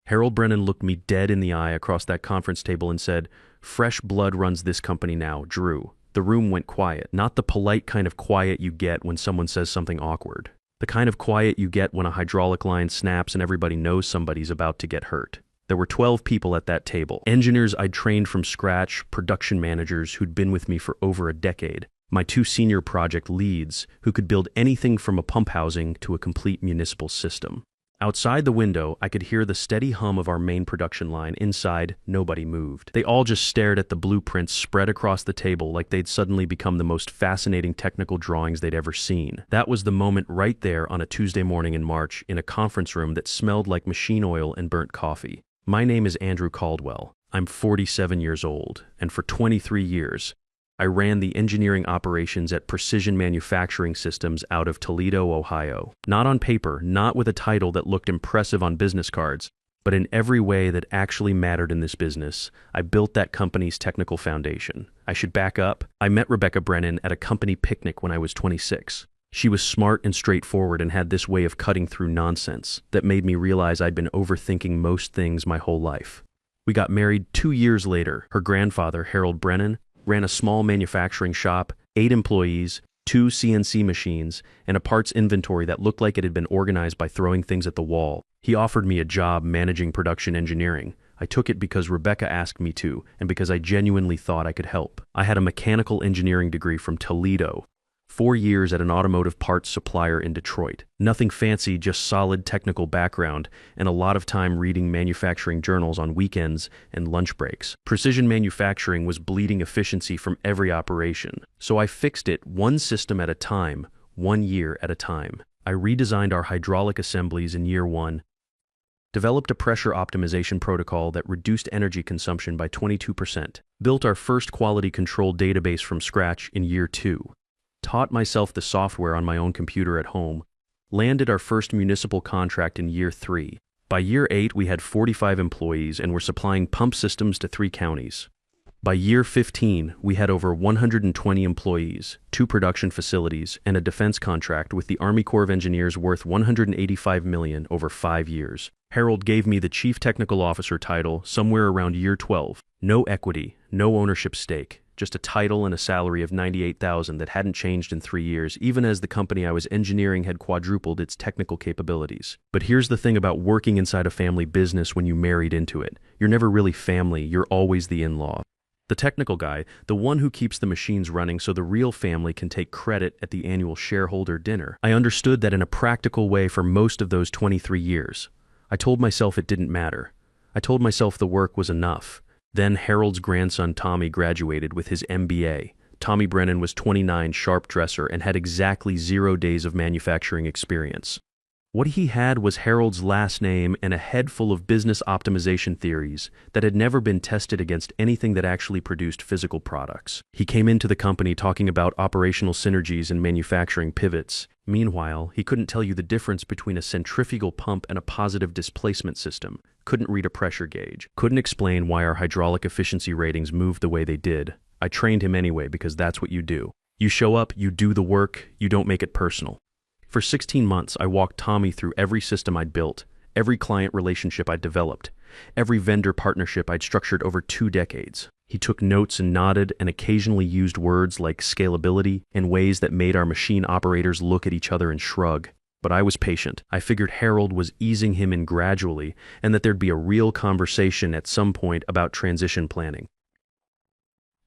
Harold Brennan looked me dead in the eye across that conference table and said, "Fresh blood runs this company now, Drew." The room went quiet, not the polite kind of quiet you get when someone says something awkward. The kind of quiet you get when a hydraulic line snaps and everybody knows somebody's about to get hurt. There were 12 people at that table. Engineers I'd trained from scratch, production managers who'd been with me for over a decade, my 2 senior project leads who could build anything from a pump housing to a complete municipal system. Outside the window, I could hear the steady hum of our main production line. Inside, nobody moved. They all just stared at the blueprints spread across the table like they'd suddenly become the most fascinating technical drawings they'd ever seen. That was the moment right there on a Tuesday morning in March in a conference room that smelled like machine oil and burnt coffee. My name is Andrew Caldwell. I'm 47 years old, and for 23 years, I ran the engineering operations at Precision Manufacturing Systems out of Toledo, Ohio. Not on paper, not with a title that looked impressive on business cards, but in every way that actually mattered in this business, I built that company's technical foundation. I should back up. I met Rebecca Brennan at a company picnic when I was 26. She was smart and straightforward and had this way of cutting through nonsense that made me realize I'd been overthinking most things my whole life. We got married 2 years later. Her grandfather, Harold Brennan, ran a small manufacturing shop, 8 employees, 2 CNC machines, and a parts inventory that looked like it had been organized by throwing things at the wall. He offered me a job managing production engineering. I took it because Rebecca asked me to, and because I genuinely thought I could help. I had a mechanical engineering degree from Toledo, 4 years at an automotive parts supplier in Detroit. Nothing fancy, just solid technical background, and a lot of time reading manufacturing journals on weekends and lunch breaks. Precision manufacturing was bleeding efficiency from every operation, so I fixed it one system at a time, 1 year at a time. I redesigned our hydraulic assemblies in year 1, developed a pressure optimization protocol that reduced energy consumption by 22%, built our first quality control database from scratch in year 2, taught myself the software on my own computer at home, landed our first municipal contract in year 3. By year 8, we had 45 employees and were supplying pump systems to 3 counties. By year 15, we had over 120 employees, 2 production facilities, and a defense contract with the Army Corps of Engineers worth $185 million over 5 years. Harold gave me the Chief Technical Officer title somewhere around year 12. No equity, no ownership stake, just a title and a salary of $98,000 that hadn't changed in 3 years, even as the company I was engineering had quadrupled its technical capabilities. But here's the thing about working inside a family business when you married into it. You're never really family, you're always the in-law. The technical guy, the one who keeps the machines running so the real family can take credit at the annual shareholder dinner. I understood that in a practical way for most of those 23 years. I told myself it didn't matter. I told myself the work was enough. Then Harold's grandson Tommy graduated with his MBA. Tommy Brennan was 29, sharp dresser, and had exactly 0 days of manufacturing experience. What he had was Harold's last name and a head full of business optimization theories that had never been tested against anything that actually produced physical products. He came into the company talking about operational synergies and manufacturing pivots. Meanwhile, he couldn't tell you the difference between a centrifugal pump and a positive displacement system, couldn't read a pressure gauge, couldn't explain why our hydraulic efficiency ratings moved the way they did. I trained him anyway because that's what you do. You show up, you do the work, you don't make it personal. For 16 months, I walked Tommy through every system I'd built, every client relationship I'd developed, every vendor partnership I'd structured over 2 decades. He took notes and nodded and occasionally used words like scalability in ways that made our machine operators look at each other and shrug. But I was patient. I figured Harold was easing him in gradually and that there'd be a real conversation at some point about transition planning.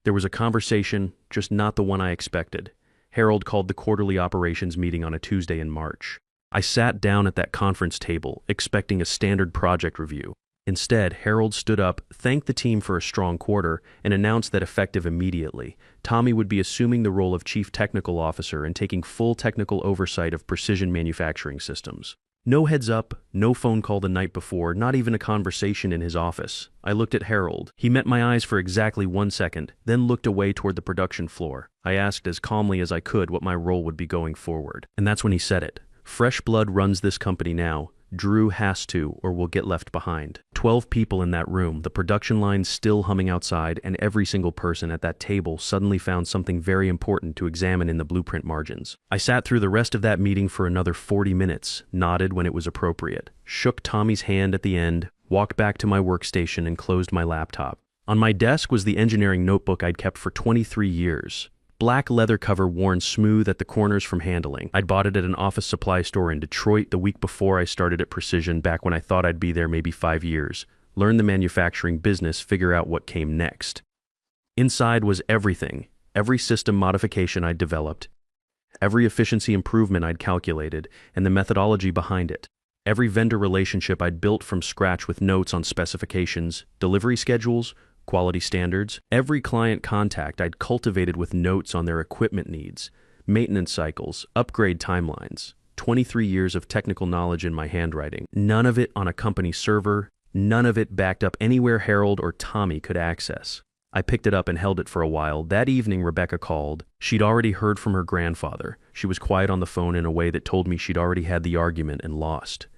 There was a conversation, just not the one I expected. Harold called the quarterly operations meeting on a Tuesday in March. I sat down at that conference table, expecting a standard project review. Instead, Harold stood up, thanked the team for a strong quarter, and announced that effective immediately, Tommy would be assuming the role of Chief Technical Officer and taking full technical oversight of Precision Manufacturing Systems. No heads up, no phone call the night before, not even a conversation in his office. I looked at Harold. He met my eyes for exactly 1 second, then looked away toward the production floor. I asked as calmly as I could what my role would be going forward. And that's when he said it. Fresh blood runs this company now. Drew has to, or will get left behind. 12 people in that room, the production line still humming outside, and every single person at that table suddenly found something very important to examine in the blueprint margins. I sat through the rest of that meeting for another 40 minutes, nodded when it was appropriate, shook Tommy's hand at the end, walked back to my workstation, and closed my laptop. On my desk was the engineering notebook I'd kept for 23 years. Black leather cover worn smooth at the corners from handling. I'd bought it at an office supply store in Detroit the week before I started at Precision, back when I thought I'd be there maybe 5 years. Learn the manufacturing business, figure out what came next. Inside was everything, every system modification I'd developed, every efficiency improvement I'd calculated, and the methodology behind it. Every vendor relationship I'd built from scratch with notes on specifications, delivery schedules, quality standards. Every client contact I'd cultivated with notes on their equipment needs, maintenance cycles, upgrade timelines. 23 years of technical knowledge in my handwriting. None of it on a company server, none of it backed up anywhere Harold or Tommy could access. I picked it up and held it for a while. That evening, Rebecca called. She'd already heard from her grandfather. She was quiet on the phone in a way that told me she'd already had the argument and lost.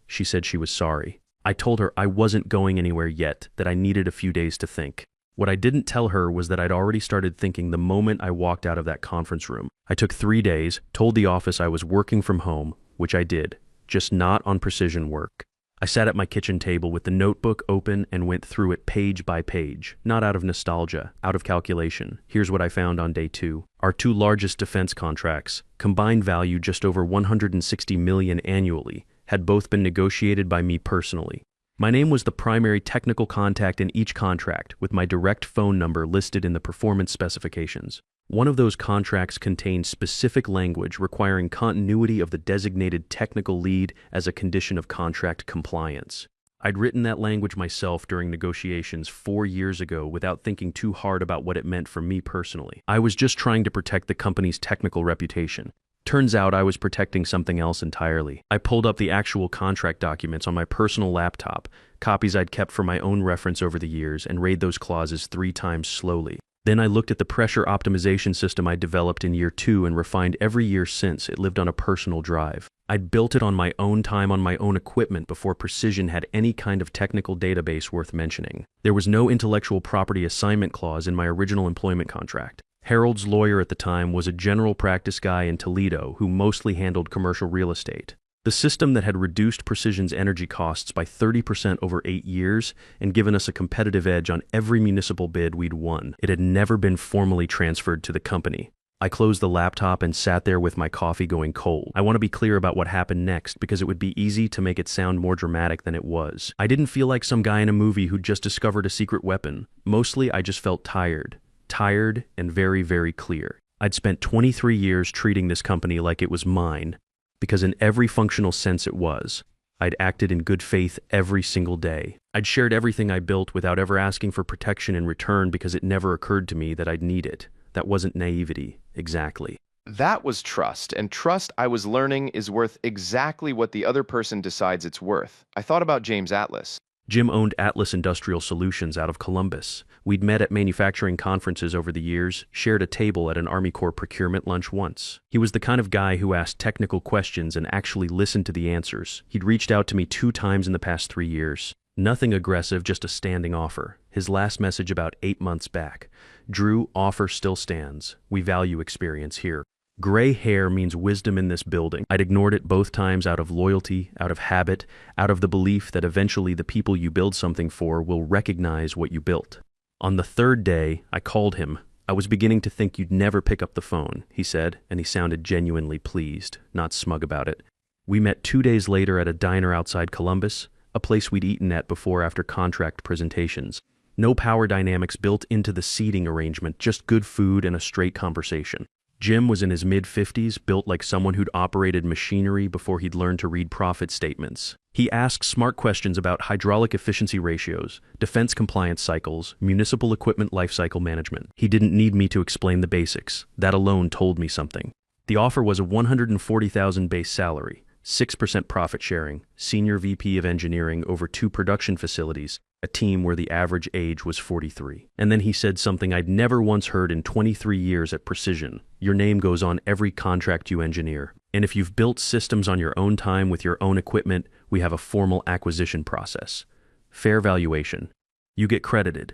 She said she was sorry. I told her I wasn't going anywhere yet, that I needed a few days to think. What I didn't tell her was that I'd already started thinking the moment I walked out of that conference room. I took 3 days, told the office I was working from home, which I did, just not on Precision work. I sat at my kitchen table with the notebook open and went through it page by page, not out of nostalgia, out of calculation. Here's what I found on day 2. Our 2 largest defense contracts, combined value just over $160 million annually, had both been negotiated by me personally. My name was the primary technical contact in each contract, with my direct phone number listed in the performance specifications. One of those contracts contained specific language requiring continuity of the designated technical lead as a condition of contract compliance. I'd written that language myself during negotiations 4 years ago without thinking too hard about what it meant for me personally. I was just trying to protect the company's technical reputation. Turns out I was protecting something else entirely. I pulled up the actual contract documents on my personal laptop, copies I'd kept for my own reference over the years, and read those clauses 3 times slowly. Then I looked at the pressure optimization system I developed in year 2 and refined every year since. It lived on a personal drive. I'd built it on my own time on my own equipment before Precision had any kind of technical database worth mentioning. There was no intellectual property assignment clause in my original employment contract. Harold's lawyer at the time was a general practice guy in Toledo who mostly handled commercial real estate. The system that had reduced Precision's energy costs by 30% over 8 years and given us a competitive edge on every municipal bid we'd won. It had never been formally transferred to the company. I closed the laptop and sat there with my coffee going cold. I want to be clear about what happened next because it would be easy to make it sound more dramatic than it was. I didn't feel like some guy in a movie who'd just discovered a secret weapon. Mostly, I just felt tired. Tired and very, very clear. I'd spent 23 years treating this company like it was mine, because in every functional sense it was. I'd acted in good faith every single day. I'd shared everything I built without ever asking for protection in return because it never occurred to me that I'd need it. That wasn't naivety, exactly. That was trust, and trust, I was learning, is worth exactly what the other person decides it's worth. I thought about James Atlas. Jim owned Atlas Industrial Solutions out of Columbus. We'd met at manufacturing conferences over the years, shared a table at an Army Corps procurement lunch once. He was the kind of guy who asked technical questions and actually listened to the answers. He'd reached out to me 2 times in the past 3 years. Nothing aggressive, just a standing offer. His last message about 8 months back. Drew, offer still stands. We value experience here. Gray hair means wisdom in this building. I'd ignored it both times out of loyalty, out of habit, out of the belief that eventually the people you build something for will recognize what you built. On the 3rd day, I called him. I was beginning to think you'd never pick up the phone, he said, and he sounded genuinely pleased, not smug about it. We met 2 days later at a diner outside Columbus, a place we'd eaten at before after contract presentations. No power dynamics built into the seating arrangement, just good food and a straight conversation. Jim was in his mid-50s, built like someone who'd operated machinery before he'd learned to read profit statements. He asked smart questions about hydraulic efficiency ratios, defense compliance cycles, municipal equipment lifecycle management. He didn't need me to explain the basics. That alone told me something. The offer was a $140,000 base salary, 6% profit sharing, senior VP of engineering over 2 production facilities, a team where the average age was 43. And then he said something I'd never once heard in 23 years at Precision. Your name goes on every contract you engineer. And if you've built systems on your own time with your own equipment, we have a formal acquisition process. Fair valuation. You get credited.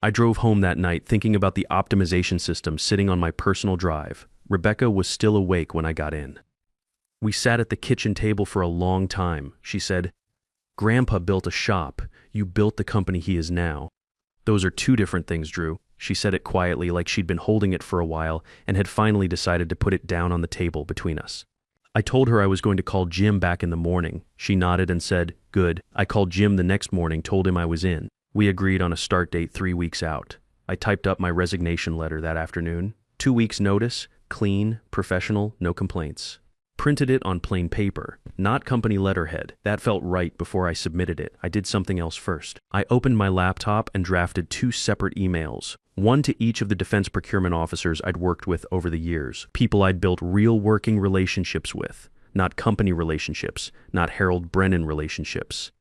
I drove home that night thinking about the optimization system sitting on my personal drive. Rebecca was still awake when I got in. We sat at the kitchen table for a long time. She said, "Grandpa built a shop. You built the company he is now. Those are two different things, Drew. She said it quietly, like she'd been holding it for a while and had finally decided to put it down on the table between us. I told her I was going to call Jim back in the morning. She nodded and said, "Good." I called Jim the next morning, told him I was in. We agreed on a start date 3 weeks out. I typed up my resignation letter that afternoon. 2 weeks' notice, clean, professional, no complaints. Printed it on plain paper, not company letterhead. That felt right before I submitted it. I did something else first. I opened my laptop and drafted 2 separate emails. One to each of the defense procurement officers I'd worked with over the years. People I'd built real working relationships with. Not company relationships, not Harold Brennan relationships.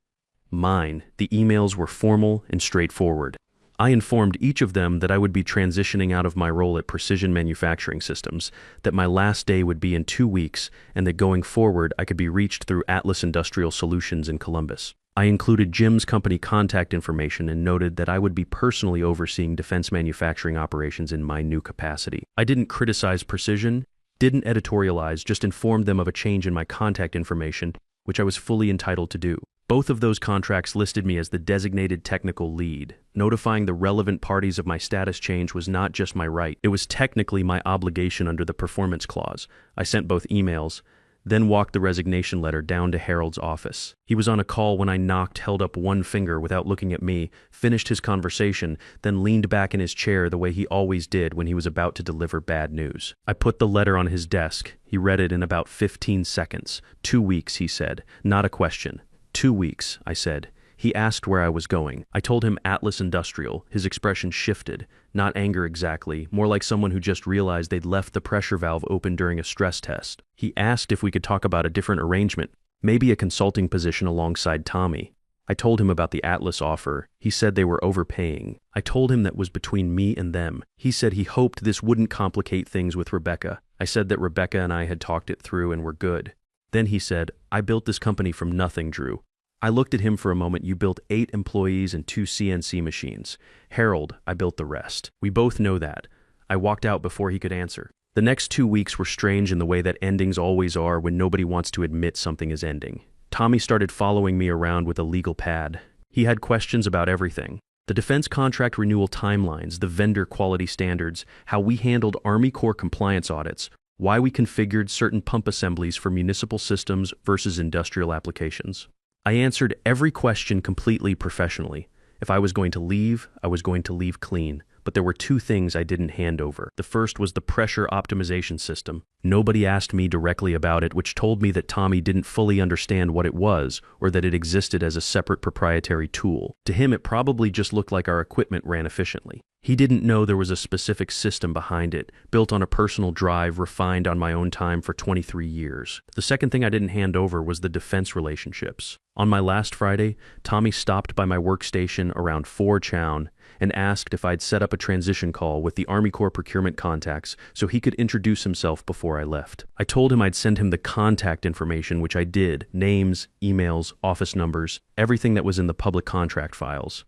Mine. The emails were formal and straightforward. I informed each of them that I would be transitioning out of my role at Precision Manufacturing Systems, that my last day would be in 2 weeks, and that going forward I could be reached through Atlas Industrial Solutions in Columbus. I included Jim's company contact information and noted that I would be personally overseeing defense manufacturing operations in my new capacity. I didn't criticize Precision, didn't editorialize, just informed them of a change in my contact information, which I was fully entitled to do. Both of those contracts listed me as the designated technical lead. Notifying the relevant parties of my status change was not just my right, it was technically my obligation under the performance clause. I sent both emails, then walked the resignation letter down to Harold's office. He was on a call when I knocked, held up one finger without looking at me, finished his conversation, then leaned back in his chair the way he always did when he was about to deliver bad news. I put the letter on his desk. He read it in about 15 seconds. 2 weeks, he said. Not a question. 2 weeks, I said. He asked where I was going. I told him Atlas Industrial. His expression shifted. Not anger exactly, more like someone who just realized they'd left the pressure valve open during a stress test. He asked if we could talk about a different arrangement, maybe a consulting position alongside Tommy. I told him about the Atlas offer. He said they were overpaying. I told him that was between me and them. He said he hoped this wouldn't complicate things with Rebecca. I said that Rebecca and I had talked it through and were good. Then he said, "I built this company from nothing, Drew." I looked at him for a moment. "You built 8 employees and 2 CNC machines. Harold, I built the rest. We both know that." I walked out before he could answer. The next 2 weeks were strange in the way that endings always are when nobody wants to admit something is ending. Tommy started following me around with a legal pad. He had questions about everything. The defense contract renewal timelines, the vendor quality standards, how we handled Army Corps compliance audits, why we configured certain pump assemblies for municipal systems versus industrial applications. I answered every question completely professionally. If I was going to leave, I was going to leave clean. But there were 2 things I didn't hand over. The first was the pressure optimization system. Nobody asked me directly about it, which told me that Tommy didn't fully understand what it was, or that it existed as a separate proprietary tool. To him, it probably just looked like our equipment ran efficiently. He didn't know there was a specific system behind it, built on a personal drive refined on my own time for 23 years. The second thing I didn't hand over was the defense relationships. On my last Friday, Tommy stopped by my workstation around 4 Chown and asked if I'd set up a transition call with the Army Corps procurement contacts so he could introduce himself before I left. I told him I'd send him the contact information, which I did, names, emails, office numbers, everything that was in the public contract files.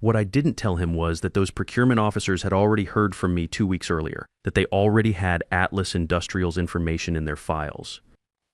What I didn't tell him was that those procurement officers had already heard from me 2 weeks earlier, that they already had Atlas Industrial's information in their files.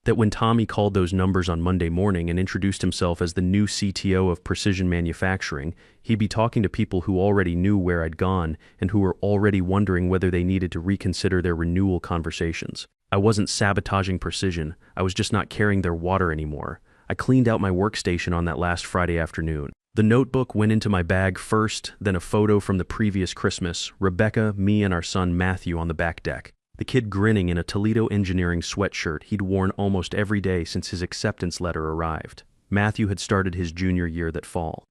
That when Tommy called those numbers on Monday morning and introduced himself as the new CTO of Precision Manufacturing, he'd be talking to people who already knew where I'd gone and who were already wondering whether they needed to reconsider their renewal conversations. I wasn't sabotaging Precision, I was just not carrying their water anymore. I cleaned out my workstation on that last Friday afternoon. The notebook went into my bag first, then a photo from the previous Christmas, Rebecca, me, and our son Matthew on the back deck. The kid grinning in a Toledo Engineering sweatshirt he'd worn almost every day since his acceptance letter arrived. Matthew had started his junior year that fall.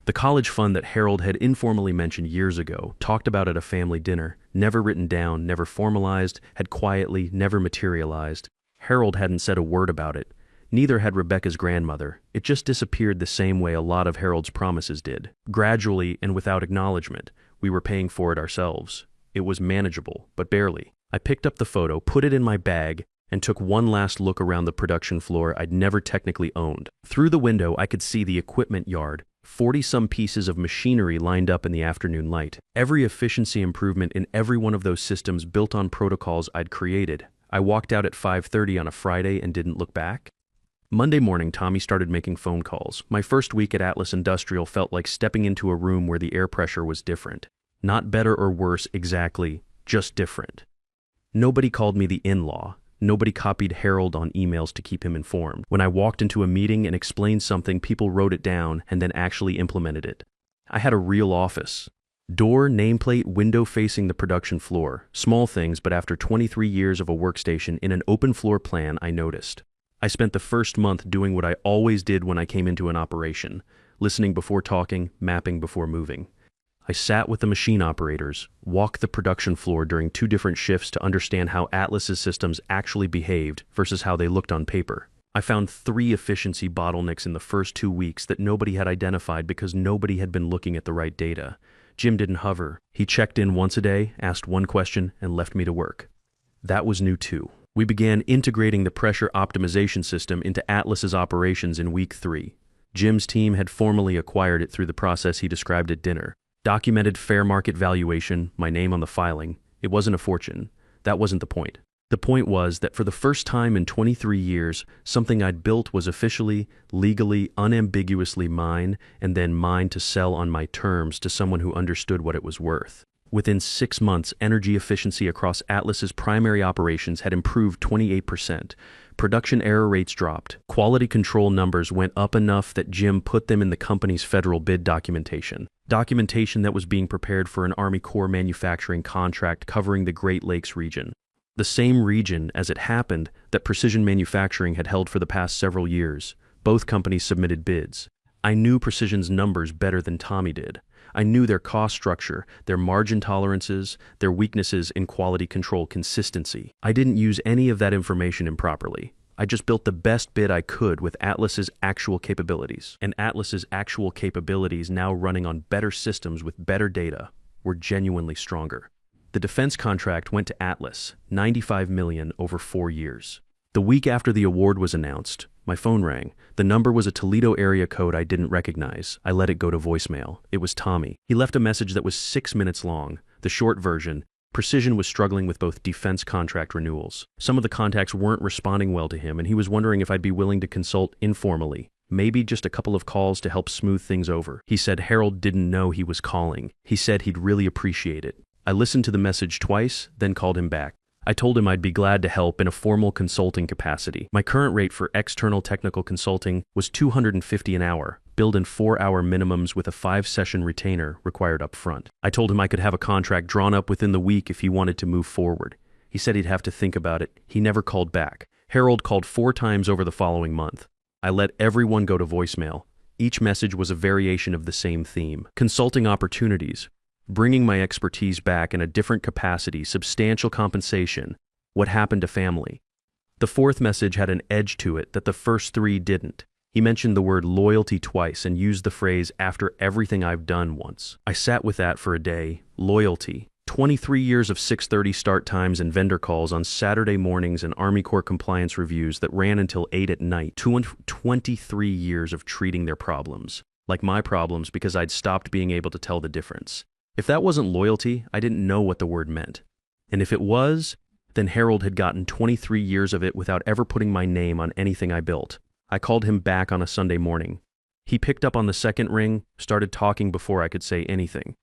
The college fund that Harold had informally mentioned years ago, talked about at a family dinner, never written down, never formalized, had quietly never materialized. Harold hadn't said a word about it. Neither had Rebecca's grandmother. It just disappeared the same way a lot of Harold's promises did. Gradually and without acknowledgement, we were paying for it ourselves. It was manageable, but barely. I picked up the photo, put it in my bag, and took one last look around the production floor I'd never technically owned. Through the window, I could see the equipment yard, 40-some pieces of machinery lined up in the afternoon light. Every efficiency improvement in every one of those systems built on protocols I'd created. I walked out at 5:30 on a Friday and didn't look back. Monday morning, Tommy started making phone calls. My first week at Atlas Industrial felt like stepping into a room where the air pressure was different. Not better or worse exactly, just different. Nobody called me the in-law. Nobody copied Harold on emails to keep him informed. When I walked into a meeting and explained something, people wrote it down and then actually implemented it. I had a real office. Door, nameplate, window facing the production floor. Small things, but after 23 years of a workstation in an open floor plan, I noticed. I spent the first month doing what I always did when I came into an operation, listening before talking, mapping before moving. I sat with the machine operators, walked the production floor during 2 different shifts to understand how Atlas's systems actually behaved versus how they looked on paper. I found 3 efficiency bottlenecks in the first 2 weeks that nobody had identified because nobody had been looking at the right data. Jim didn't hover. He checked in once a day, asked 1 question, and left me to work. That was new too. We began integrating the pressure optimization system into Atlas's operations in week 3. Jim's team had formally acquired it through the process he described at dinner. Documented fair market valuation, my name on the filing. It wasn't a fortune. That wasn't the point. The point was that for the first time in 23 years, something I'd built was officially, legally, unambiguously mine, and then mine to sell on my terms to someone who understood what it was worth. Within 6 months, energy efficiency across Atlas's primary operations had improved 28%. Production error rates dropped. Quality control numbers went up enough that Jim put them in the company's federal bid documentation. Documentation that was being prepared for an Army Corps manufacturing contract covering the Great Lakes region. The same region, as it happened, that Precision Manufacturing had held for the past several years. Both companies submitted bids. I knew Precision's numbers better than Tommy did. I knew their cost structure, their margin tolerances, their weaknesses in quality control consistency. I didn't use any of that information improperly. I just built the best bid I could with Atlas's actual capabilities. And Atlas's actual capabilities, now running on better systems with better data, were genuinely stronger. The defense contract went to Atlas, $95 million over 4 years. The week after the award was announced, my phone rang. The number was a Toledo area code I didn't recognize. I let it go to voicemail. It was Tommy. He left a message that was 6 minutes long. The short version: Precision was struggling with both defense contract renewals. Some of the contacts weren't responding well to him, and he was wondering if I'd be willing to consult informally. Maybe just a couple of calls to help smooth things over. He said Harold didn't know he was calling. He said he'd really appreciate it. I listened to the message twice, then called him back. I told him I'd be glad to help in a formal consulting capacity. My current rate for external technical consulting was $250 an hour, billed in 4-hour minimums with a 5-session retainer required up front. I told him I could have a contract drawn up within the week if he wanted to move forward. He said he'd have to think about it. He never called back. Harold called 4 times over the following month. I let everyone go to voicemail. Each message was a variation of the same theme: consulting opportunities, bringing my expertise back in a different capacity, substantial compensation, what happened to family. The 4th message had an edge to it that the first 3 didn't. He mentioned the word loyalty twice and used the phrase "after everything I've done" once. I sat with that for a day. Loyalty. 23 years of 6:30 start times and vendor calls on Saturday mornings and Army Corps compliance reviews that ran until 8 at night. 23 years of treating their problems like my problems because I'd stopped being able to tell the difference. If that wasn't loyalty, I didn't know what the word meant. And if it was, then Harold had gotten 23 years of it without ever putting my name on anything I built. I called him back on a Sunday morning. He picked up on the second ring, started talking before I could say anything.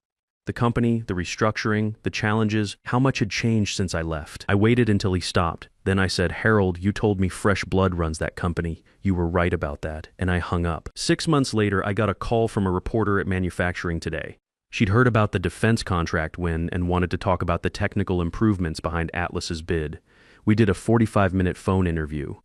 The company, the restructuring, the challenges, how much had changed since I left. I waited until he stopped. Then I said, "Harold, you told me fresh blood runs that company. You were right about that." And I hung up. 6 months later, I got a call from a reporter at Manufacturing Today. She'd heard about the defense contract win and wanted to talk about the technical improvements behind Atlas's bid. We did a 45-minute phone interview.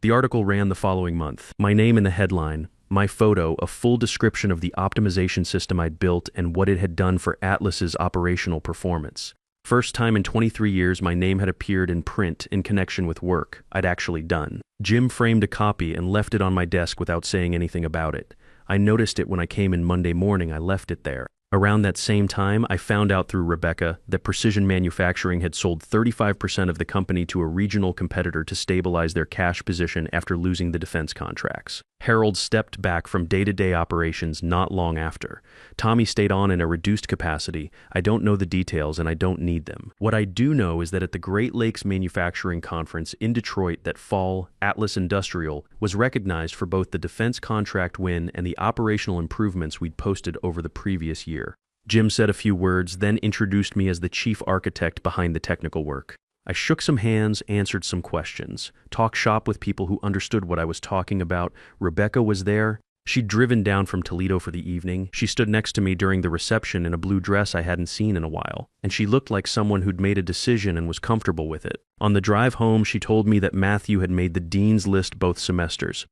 The article ran the following month. My name in the headline, my photo, a full description of the optimization system I'd built and what it had done for Atlas's operational performance. First time in 23 years my name had appeared in print in connection with work I'd actually done. Jim framed a copy and left it on my desk without saying anything about it. I noticed it when I came in Monday morning. I left it there. Around that same time, I found out through Rebecca that Precision Manufacturing had sold 35% of the company to a regional competitor to stabilize their cash position after losing the defense contracts. Harold stepped back from day-to-day operations not long after. Tommy stayed on in a reduced capacity. I don't know the details and I don't need them. What I do know is that at the Great Lakes Manufacturing Conference in Detroit that fall, Atlas Industrial was recognized for both the defense contract win and the operational improvements we'd posted over the previous year. Jim said a few words, then introduced me as the chief architect behind the technical work. I shook some hands, answered some questions, talked shop with people who understood what I was talking about. Rebecca was there. She'd driven down from Toledo for the evening. She stood next to me during the reception in a blue dress I hadn't seen in a while, and she looked like someone who'd made a decision and was comfortable with it. On the drive home, she told me that Matthew had made the dean's list both semesters.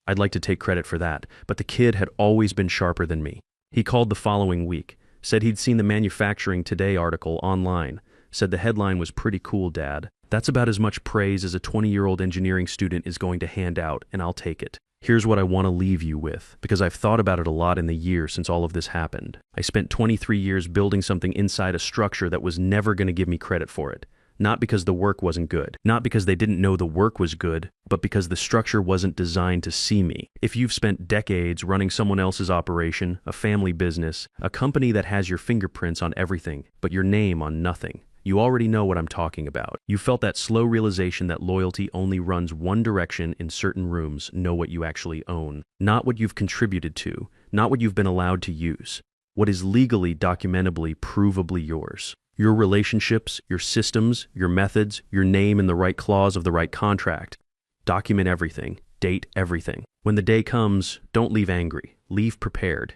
I'd like to take credit for that, but the kid had always been sharper than me. He called the following week, said he'd seen the Manufacturing Today article online, said the headline was pretty cool, Dad. That's about as much praise as a 20-year-old engineering student is going to hand out, and I'll take it. Here's what I want to leave you with, because I've thought about it a lot in the year since all of this happened. I spent 23 years building something inside a structure that was never going to give me credit for it. Not because the work wasn't good, not because they didn't know the work was good, but because the structure wasn't designed to see me. If you've spent decades running someone else's operation, a family business, a company that has your fingerprints on everything, but your name on nothing, you already know what I'm talking about. You felt that slow realization that loyalty only runs one direction in certain rooms. Know what you actually own. Not what you've contributed to, not what you've been allowed to use. What is legally, documentably, provably yours. Your relationships, your systems, your methods, your name in the right clause of the right contract. Document everything. Date everything. When the day comes, don't leave angry. Leave prepared.